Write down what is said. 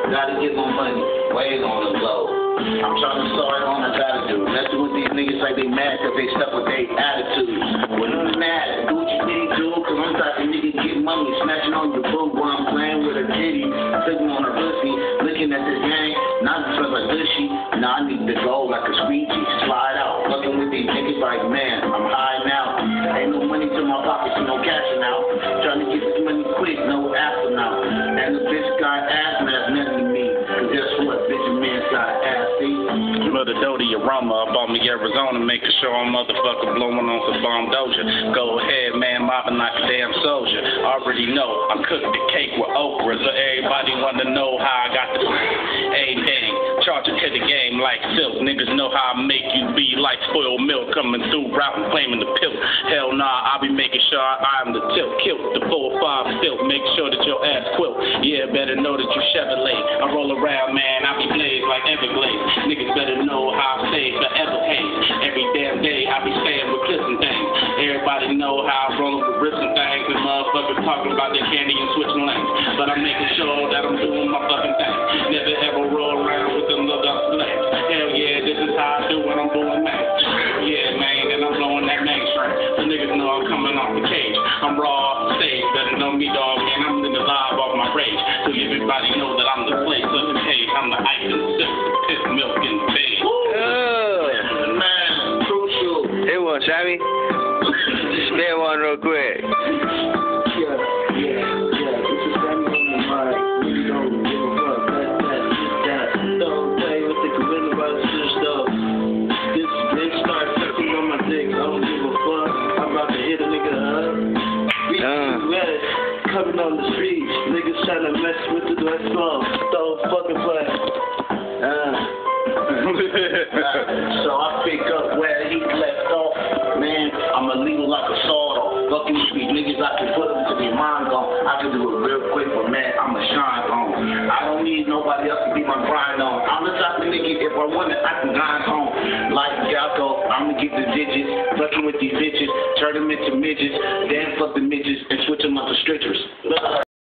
Gotta get my money, way on the low. I'm trying to start on I gotta do. Messing with these niggas like they mad cause they stuck with their attitudes. When I'm mad, do what you need to do, cause I'm type of nigga get money, snatching on your boo while I'm playing with a kitty. Sitting on a pussy, looking at this gang, not because I gushy. Nah, I need to go like a squeegee, slide out. Fucking with these niggas like, man, I'm high now. Ain't no money to my pockets, no cashing out. Trying to get this money quick, no after now. And the bitch got ass, and that's nothing to me. Cause guess what, bitch, a man's got ass, see? Mother Dodie aroma up on me, Arizona, making sure I'm motherfucker blowing on some bomb doja. Go ahead, man, mopping like a damn soldier. Already know I cooked the cake with okra, so everybody wanna know how I got the everything. Charge it to the game like silk. Niggas know how I make you be like spoiled milk coming through, routing, claiming the pill. Hell nah, I'll be making sure I'm the tilt. Kill the 4-5 still, make sure that your ass quilt. Yeah, better know that you Chevrolet. I roll around, man, I be blazed like Everglades. Niggas better know how I stay forever haze. Every damn day I be staying with clips and things. Everybody know how I roll with rips and things. And motherfuckers talking about their candy and switching lanes. But I'm making sure that I'm doing my fucking thing. Never ever roll around with them little flames. Hell yeah, this is how I do when I'm doing that. Yeah, man, and I'm blowing that mainstream. The niggas know I'm coming off the cage. I'm raw off the stage, better know me, dog, and I'm in the live off my rage. So everybody know that I'm the place of the page. I'm the ice and silk, piss, milk, and pig. Man, crucial. Hey, one, Shabby. Spit one real quick. Yeah. This is Sammy on the mic. We don't give a fuck. That. Don't play with the coronavirus stuff. This bitch starts sucking on my dick. I don't give a fuck. I'm about to hit a nigga up. We red. Coming on the streets. Niggas trying to mess with the West Slow. Don't fucking play. So I pick up where he left off. Man, I'ma leave it like a sword off. Fucking with these niggas, I can put them to be mind gone. I can do it real quick, but man, I'ma shine on. I don't need nobody else to be my grind on. I'm the type of nigga, if I want it, I can grind on. Like Galco, I'ma get the digits. Fucking with these bitches, turn them into midgets. Then fuck the